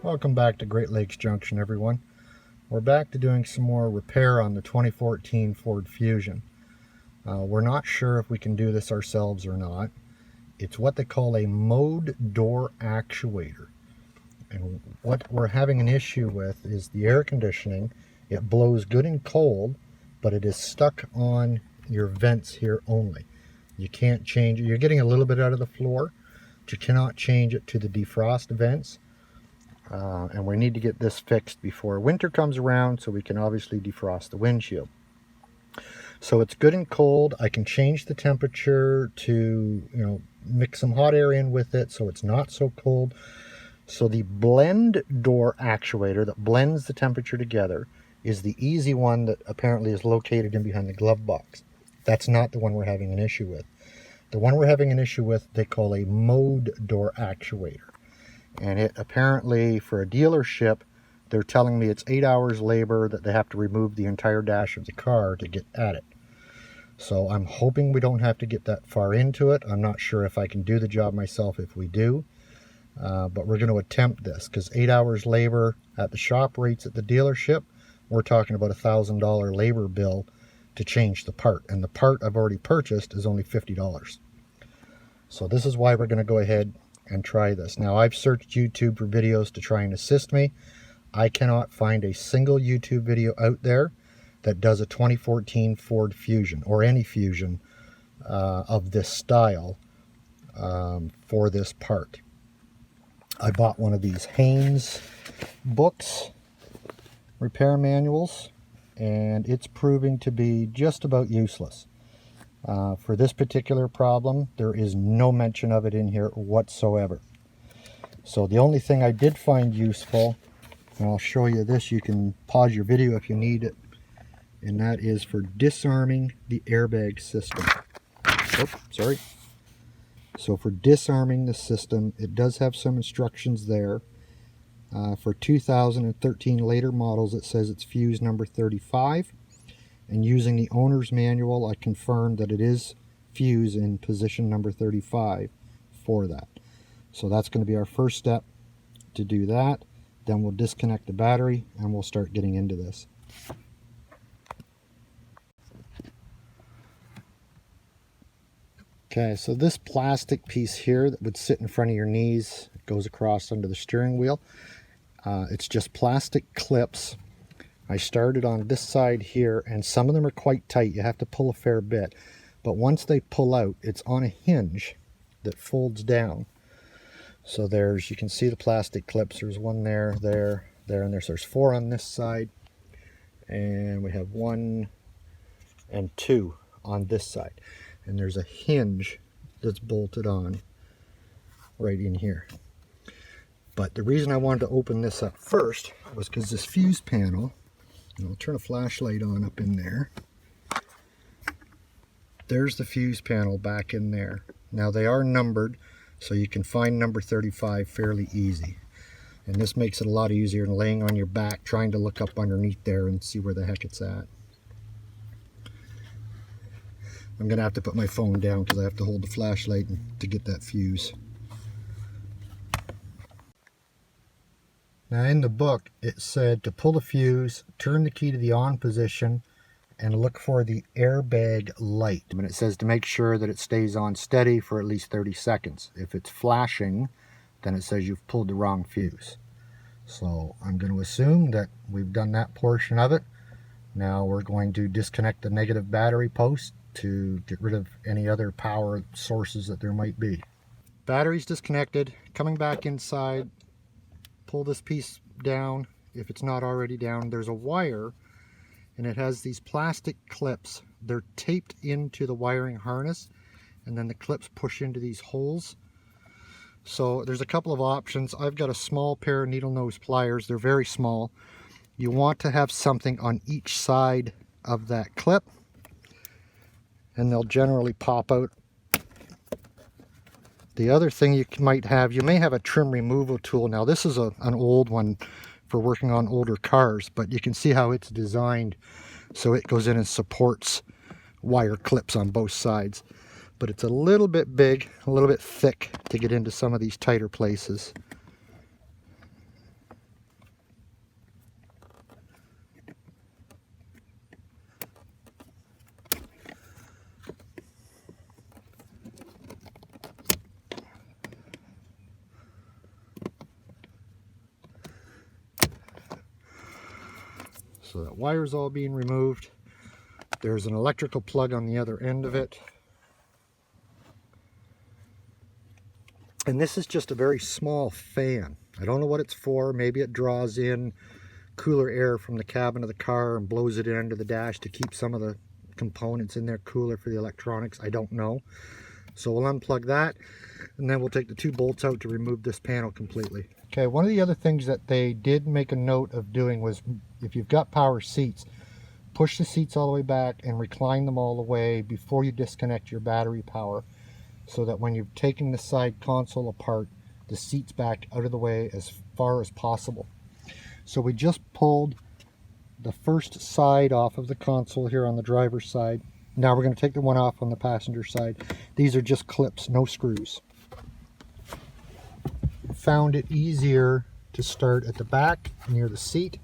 Welcome back to Great Lakes Junction, everyone. We're back to doing some more repair on the 2014 Ford Fusion. We're not sure if we can do this ourselves or not. It's what they call a mode door actuator. And what we're having an issue with is the air conditioning. It blows good and cold, but it is stuck on your vents here only. You can't change it. You're getting a little bit out of the floor, but you cannot change it to the defrost vents. And we need to get this fixed before winter comes around so we can obviously defrost the windshield. So it's good and cold. I can change the temperature to, mix some hot air in with it so it's not so cold. So the blend door actuator that blends the temperature together is the easy one that apparently is located in behind the glove box. That's not the one we're having an issue with. The one we're having an issue with, they call a mode door actuator. And it apparently, for a dealership, they're telling me it's 8 hours labor that they have to remove the entire dash of the car to get at it. So I'm hoping we don't have to get that far into it. I'm not sure if I can do the job myself if we do. But we're going to attempt this because 8 hours labor at the shop rates at the dealership, we're talking about $1,000 labor bill to change the part. And the part I've already purchased is only $50. So this is why we're going to go ahead and try this. Now, I've searched YouTube for videos to try and assist me. I cannot find a single YouTube video out there that does a 2014 Ford Fusion or any Fusion of this style for this part. I bought one of these Haynes books, repair manuals, and it's proving to be just about useless. For this particular problem, there is no mention of it in here whatsoever. So the only thing I did find useful, and I'll show you this, you can pause your video if you need it, and that is for disarming the airbag system. Oh, sorry. So for disarming the system, it does have some instructions there. For 2013 later models, it says it's fuse number 35. And using the owner's manual, I confirmed that it is fuse in position number 35 for that. So that's going to be our first step to do that. Then we'll disconnect the battery and we'll start getting into this. Okay, so this plastic piece here that would sit in front of your knees, it goes across under the steering wheel. It's just plastic clips. I started on this side here, and some of them are quite tight. You have to pull a fair bit. But once they pull out, it's on a hinge that folds down. So you can see the plastic clips. There's one there, and there's 4 on this side. And we have 1 and 2 on this side. And there's a hinge that's bolted on right in here. But the reason I wanted to open this up first was because this fuse panel, I'll turn a flashlight on up in there. There's the fuse panel back in there. Now they are numbered, so you can find number 35 fairly easy. And this makes it a lot easier than laying on your back trying to look up underneath there and see where the heck it's at. I'm going to have to put my phone down because I have to hold the flashlight to get that fuse. Now in the book, it said to pull the fuse, turn the key to the on position, and look for the airbag light. And it says to make sure that it stays on steady for at least 30 seconds. If it's flashing, then it says you've pulled the wrong fuse. So I'm going to assume that we've done that portion of it. Now we're going to disconnect the negative battery post to get rid of any other power sources that there might be. Battery's disconnected. Coming back inside, pull this piece down if it's not already down. There's a wire and it has these plastic clips. They're taped into the wiring harness and then the clips push into these holes. So there's a couple of options. I've got a small pair of needle nose pliers. They're very small. You want to have something on each side of that clip and they'll generally pop out. The other thing you may have a trim removal tool. Now this is an old one for working on older cars, but you can see how it's designed so it goes in and supports wire clips on both sides. But it's a little bit big, a little bit thick to get into some of these tighter places. So that wire's all being removed. There's an electrical plug on the other end of it. And this is just a very small fan. I don't know what it's for. Maybe it draws in cooler air from the cabin of the car and blows it into the dash to keep some of the components in there cooler for the electronics. I don't know. So we'll unplug that, and then we'll take the 2 bolts out to remove this panel completely. Okay, one of the other things that they did make a note of doing was, if you've got power seats, push the seats all the way back and recline them all the way before you disconnect your battery power, so that when you've taken the side console apart, the seat's back out of the way as far as possible. So we just pulled the first side off of the console here on the driver's side. Now we're going to take the one off on the passenger side. These are just clips, no screws. Found it easier to start at the back near the seat.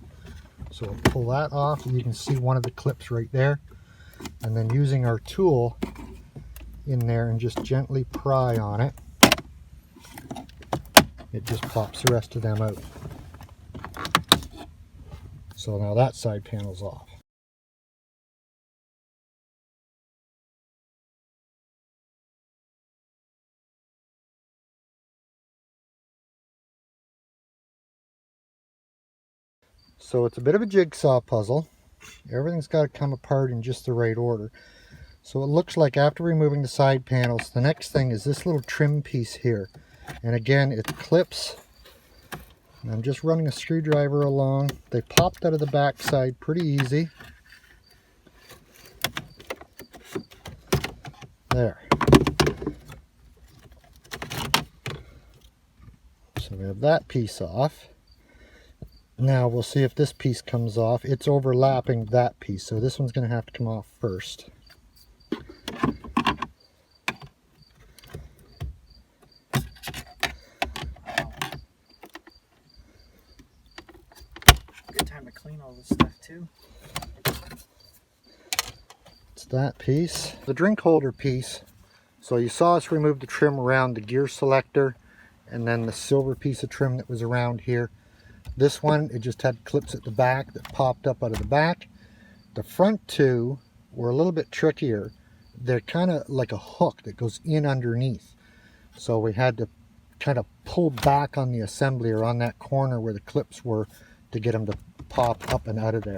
So we'll pull that off, and you can see one of the clips right there. And then using our tool in there and just gently pry on it, it just pops the rest of them out. So now that side panel's off. So it's a bit of a jigsaw puzzle. Everything's got to come apart in just the right order. So it looks like after removing the side panels, the next thing is this little trim piece here. And again, it clips. And I'm just running a screwdriver along. They popped out of the back side pretty easy. There. So we have that piece off. Now we'll see if this piece comes off. It's overlapping that piece, so this one's going to have to come off first. Good time to clean all this stuff too. It's that piece. The drink holder piece. So you saw us remove the trim around the gear selector and then the silver piece of trim that was around here. This one, it just had clips at the back that popped up out of the back. The front two were a little bit trickier. They're kind of like a hook that goes in underneath. So we had to kind of pull back on the assembly, or on that corner where the clips were, to get them to pop up and out of there.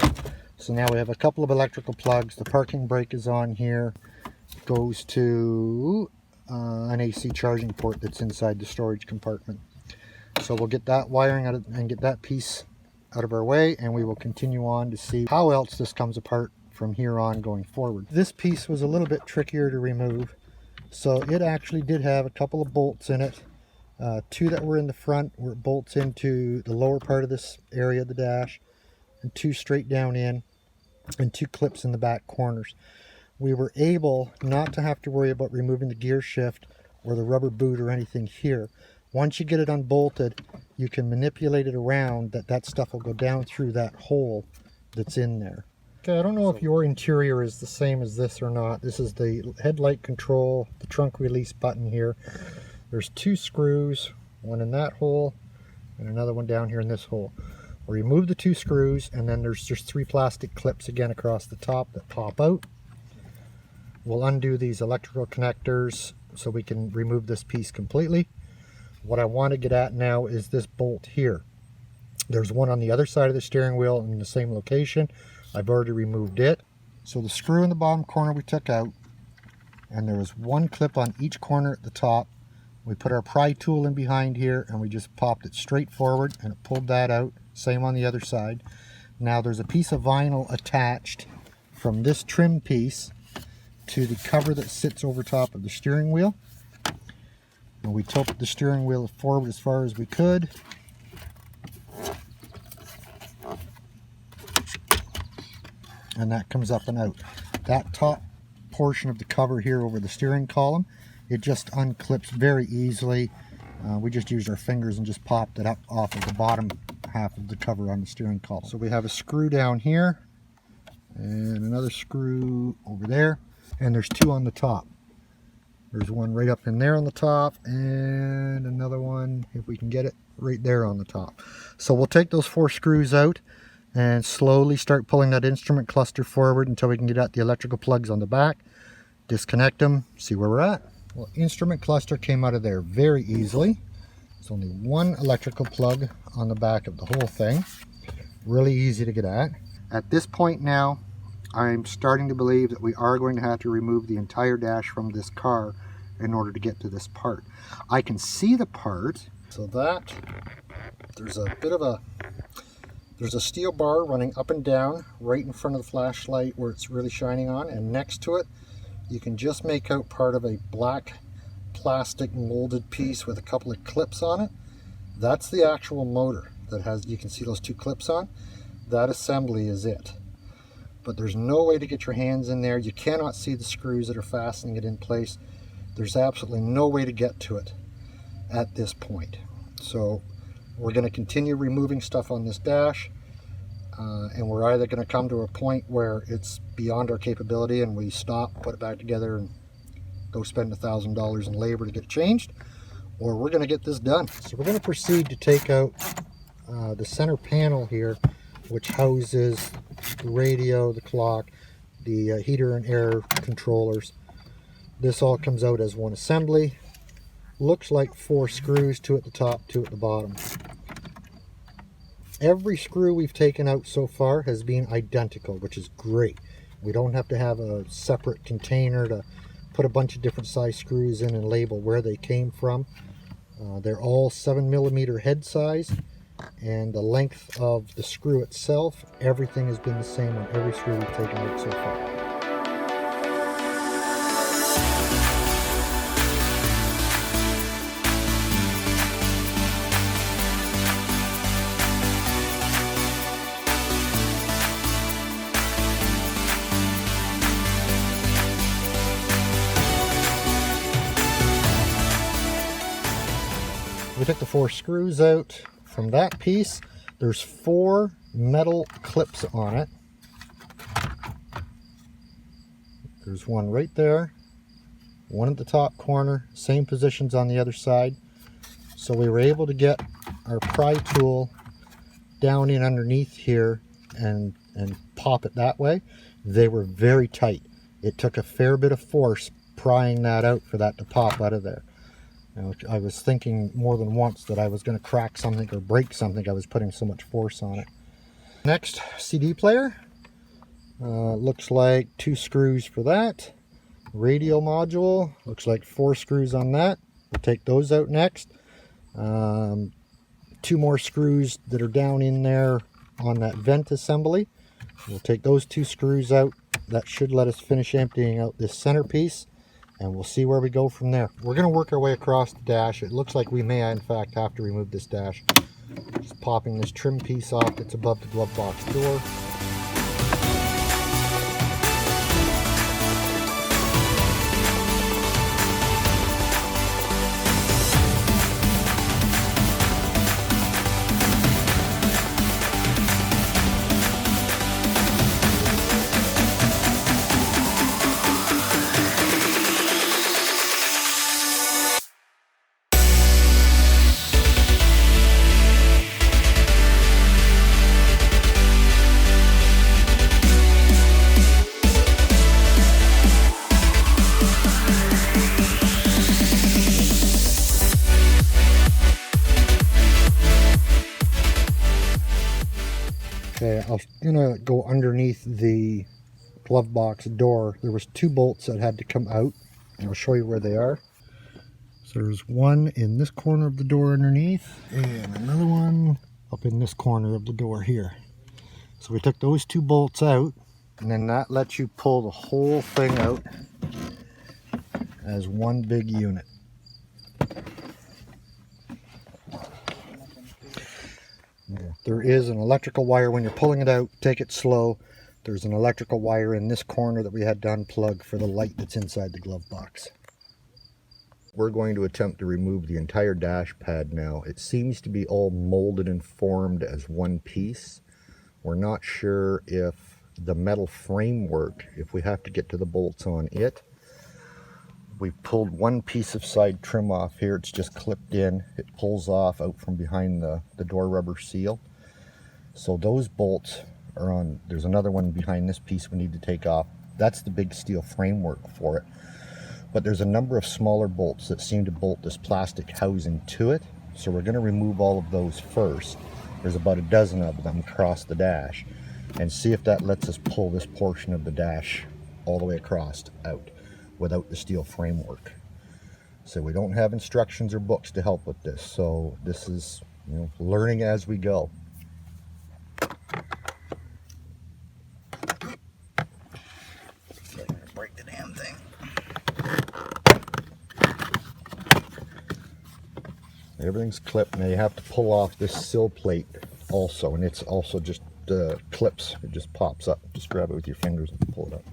So now we have a couple of electrical plugs. The parking brake is on here. It goes to an AC charging port that's inside the storage compartment. So we'll get that wiring out and get that piece out of our way, and we will continue on to see how else this comes apart from here on going forward. This piece was a little bit trickier to remove. So it actually did have a couple of bolts in it. 2 that were in the front were bolts into the lower part of this area of the dash, and 2 straight down in, and 2 clips in the back corners. We were able not to have to worry about removing the gear shift or the rubber boot or anything here. Once you get it unbolted, you can manipulate it around, that stuff will go down through that hole that's in there. Okay, I don't know if your interior is the same as this or not. This is the headlight control, the trunk release button here. There's 2 screws, one in that hole and another one down here in this hole. We'll remove the 2 screws, and then there's just 3 plastic clips again across the top that pop out. We'll undo these electrical connectors so we can remove this piece completely. What I want to get at now is this bolt here. There's one on the other side of the steering wheel in the same location. I've already removed it. So the screw in the bottom corner we took out, and there was 1 clip on each corner at the top. We put our pry tool in behind here, and we just popped it straight forward, and it pulled that out. Same on the other side. Now there's a piece of vinyl attached from this trim piece to the cover that sits over top of the steering wheel. And we tilted the steering wheel forward as far as we could. And that comes up and out. That top portion of the cover here over the steering column, it just unclips very easily. We just used our fingers and just popped it up off of the bottom half of the cover on the steering column. So we have a screw down here and another screw over there, and there's 2 on the top. There's one right up in there on the top, and another one, if we can get it, right there on the top. So we'll take those 4 screws out, and slowly start pulling that instrument cluster forward until we can get at the electrical plugs on the back, disconnect them, see where we're at. Well, instrument cluster came out of there very easily. There's only one electrical plug on the back of the whole thing. Really easy to get at. At this point now, I'm starting to believe that we are going to have to remove the entire dash from this car in order to get to this part. I can see the part, so that there's a steel bar running up and down right in front of the flashlight where it's really shining on, and next to it you can just make out part of a black plastic molded piece with a couple of clips on it. That's the actual motor that has, you can see those two clips on. That assembly is it. But there's no way to get your hands in there. You cannot see the screws that are fastening it in place. There's absolutely no way to get to it at this point. So we're going to continue removing stuff on this dash, and we're either going to come to a point where it's beyond our capability and we stop, put it back together, and go spend $1,000 in labor to get it changed, or we're going to get this done. So we're going to proceed to take out the center panel here, which houses the radio, the clock, the heater and air controllers. This all comes out as one assembly. Looks like 4 screws, 2 at the top, 2 at the bottom. Every screw we've taken out so far has been identical, which is great. We don't have to have a separate container to put a bunch of different size screws in and label where they came from. They're all 7mm head size, and the length of the screw itself, everything has been the same on every screw we've taken out so far. We took the 4 screws out from that piece. There's 4 metal clips on it. There's one right there, one at the top corner, same positions on the other side. So we were able to get our pry tool down in underneath here and pop it that way. They were very tight. It took a fair bit of force prying that out for that to pop out of there. I was thinking more than once that I was going to crack something or break something. I was putting so much force on it. Next, CD player. Looks like 2 screws for that. Radio module. Looks like 4 screws on that. We'll take those out next. 2 more screws that are down in there on that vent assembly. We'll take those 2 screws out. That should let us finish emptying out this centerpiece, and we'll see where we go from there. We're going to work our way across the dash. It looks like we may in fact have to remove this dash. Just popping this trim piece off that's above the glove box door. Okay, I was gonna go underneath the glove box door. There was 2 bolts that had to come out, and I'll show you where they are. So there's one in this corner of the door underneath, and another one up in this corner of the door here. So we took those 2 bolts out, and then that lets you pull the whole thing out as one big unit. There is an electrical wire when you're pulling it out. Take it slow. There's an electrical wire in this corner that we had to unplug for the light that's inside the glove box. We're going to attempt to remove the entire dash pad now. It seems to be all molded and formed as one piece. We're not sure if the metal framework, if we have to get to the bolts on it. We've pulled one piece of side trim off here. It's just clipped in. It pulls off out from behind the door rubber seal. So those bolts are on, there's another one behind this piece we need to take off. That's the big steel framework for it. But there's a number of smaller bolts that seem to bolt this plastic housing to it. So we're going to remove all of those first. There's about a dozen of them across the dash, and see if that lets us pull this portion of the dash all the way across out without the steel framework. So we don't have instructions or books to help with this. So this is, you know, learning as we go. Break the damn thing. Everything's clipped. Now you have to pull off this sill plate also, and it's also just clips. It just pops up. Just grab it with your fingers and pull it up.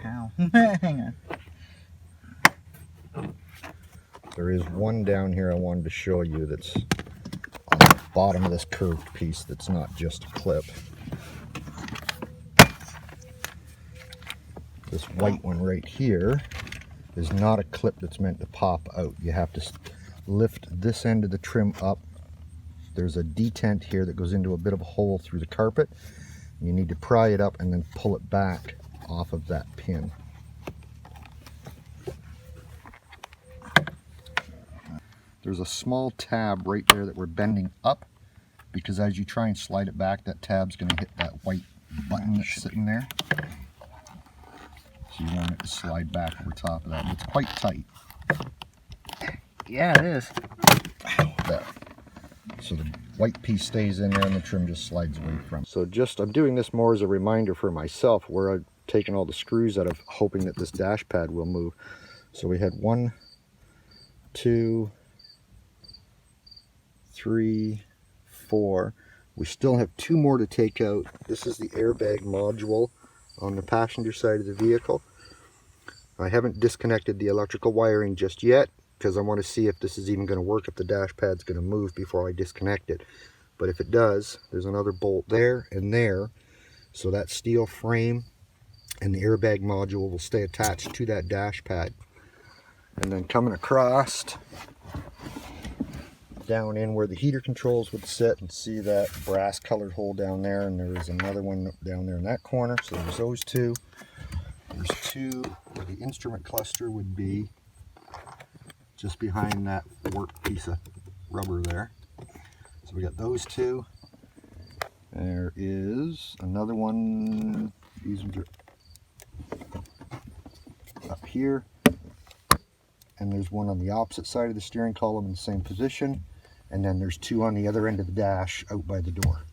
How? Hang on. There is one down here I wanted to show you that's on the bottom of this curved piece that's not just a clip. This white one right here is not a clip that's meant to pop out. You have to lift this end of the trim up. There's a detent here that goes into a bit of a hole through the carpet. You need to pry it up and then pull it back off of that pin. There's a small tab right there that we're bending up, because as you try and slide it back, that tab's going to hit that white button that's sitting there. So you want it to slide back over top of that. It's quite tight. Yeah, it is. There. So the white piece stays in there and the trim just slides away from it. So I'm doing this more as a reminder for myself, where I've taken all the screws out of, hoping that this dash pad will move. So we had 1, 2, 3, 4. We still have 2 more to take out. This is the airbag module on the passenger side of the vehicle. I haven't disconnected the electrical wiring just yet, because I want to see if this is even going to work, if the dash pad's going to move before I disconnect it. But if it does, there's another bolt there and there, so that steel frame and the airbag module will stay attached to that dash pad. And then coming across down in where the heater controls would sit, and see that brass colored hole down there, and there is another one down there in that corner. So there's those 2. There's 2 where the instrument cluster would be, just behind that warped piece of rubber there. So we got those 2. There is another one. These ones are up here, and there's one on the opposite side of the steering column in the same position, and then there's 2 on the other end of the dash out by the door.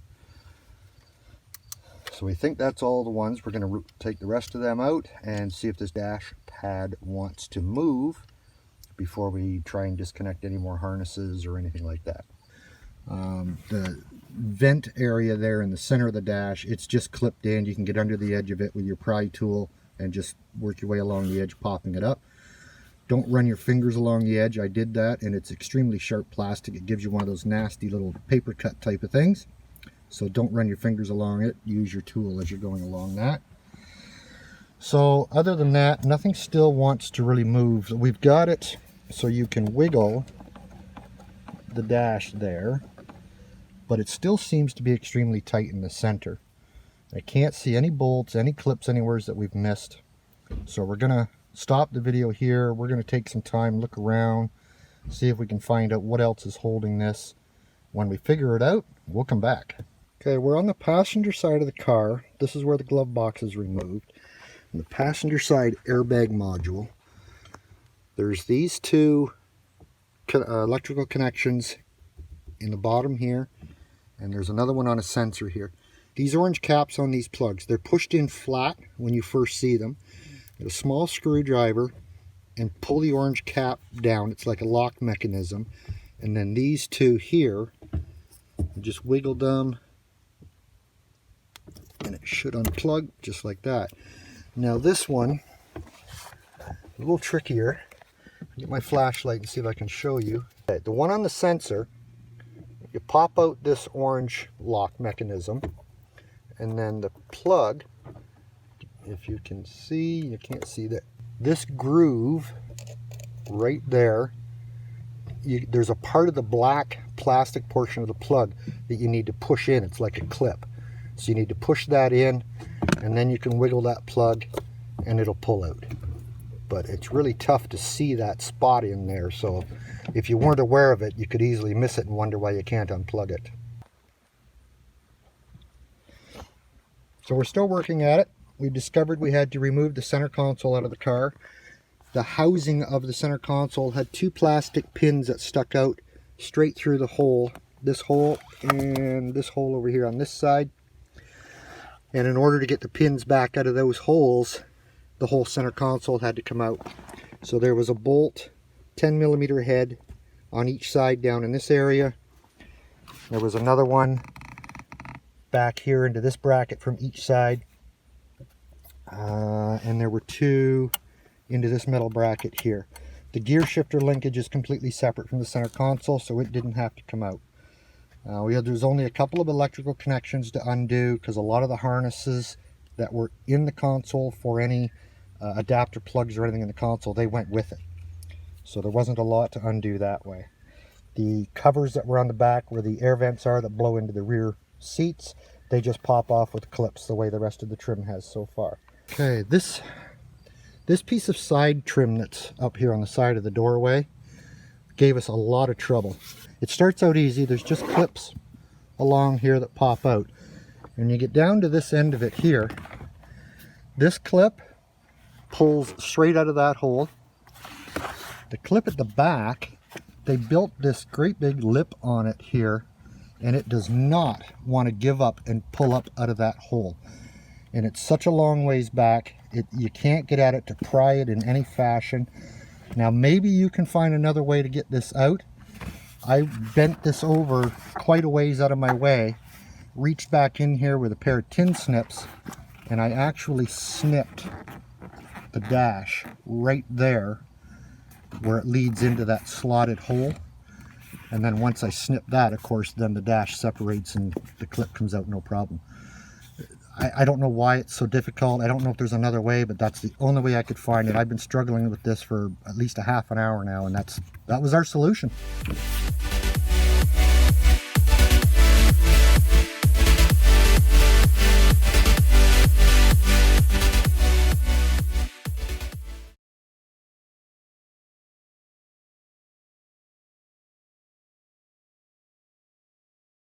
So we think that's all the ones. We're going to take the rest of them out and see if this dash pad wants to move before we try and disconnect any more harnesses or anything like that. The vent area there in the center of the dash, it's just clipped in. You can get under the edge of it with your pry tool and just work your way along the edge, popping it up. Don't run your fingers along the edge. I did that, and it's extremely sharp plastic. It gives you one of those nasty little paper cut type of things. So don't run your fingers along it. Use your tool as you're going along that. So other than that, nothing still wants to really move. We've got it so you can wiggle the dash there, but it still seems to be extremely tight in the center. I can't see any bolts, any clips anywhere that we've missed. So we're going to stop the video here. We're going to take some time, look around, see if we can find out what else is holding this. When we figure it out, we'll come back. Okay, we're on the passenger side of the car. This is where the glove box is removed. And the passenger side airbag module. There's these 2 electrical connections in the bottom here, and there's another one on a sensor here. These orange caps on these plugs, they're pushed in flat when you first see them. Get a small screwdriver and pull the orange cap down. It's like a lock mechanism. And then these 2 here, just wiggle them, and it should unplug just like that. Now this one, a little trickier. I'll get my flashlight and see if I can show you. Okay, the one on the sensor, you pop out this orange lock mechanism, and then the plug, if you can see, you can't see that. This groove right there there's a part of the black plastic portion of the plug that you need to push in. It's like a clip. So you need to push that in, and then you can wiggle that plug and it'll pull out. But it's really tough to see that spot in there, so if you weren't aware of it, you could easily miss it and wonder why you can't unplug it. So we're still working at it. We discovered we had to remove the center console out of the car. The housing of the center console had two plastic pins that stuck out straight through the hole, this hole and this hole over here on this side. And in order to get the pins back out of those holes, the whole center console had to come out. So there was a bolt, 10mm head on each side down in this area. There was another one back here into this bracket from each side. And there were two into this metal bracket here. The gear shifter linkage is completely separate from the center console, so it didn't have to come out. There's only a couple of electrical connections to undo because a lot of the harnesses that were in the console for any adapter plugs or anything in the console, they went with it. So there wasn't a lot to undo that way. The covers that were on the back where the air vents are that blow into the rear seats, they just pop off with clips the way the rest of the trim has so far. Okay, this piece of side trim that's up here on the side of the doorway gave us a lot of trouble. It starts out easy. There's just clips along here that pop out. And you get down to this end of it here, this clip pulls straight out of that hole. The clip at the back, they built this great big lip on it here, and it does not want to give up and pull up out of that hole. And it's such a long ways back, you can't get at it to pry it in any fashion. Now maybe you can find another way to get this out. I bent this over quite a ways out of my way, reached back in here with a pair of tin snips, and I actually snipped the dash right there where it leads into that slotted hole. And then once I snip that, of course, then the dash separates and the clip comes out no problem. I don't know why it's so difficult. I don't know if there's another way, but that's the only way I could find it. I've been struggling with this for at least a half an hour now, and that was our solution.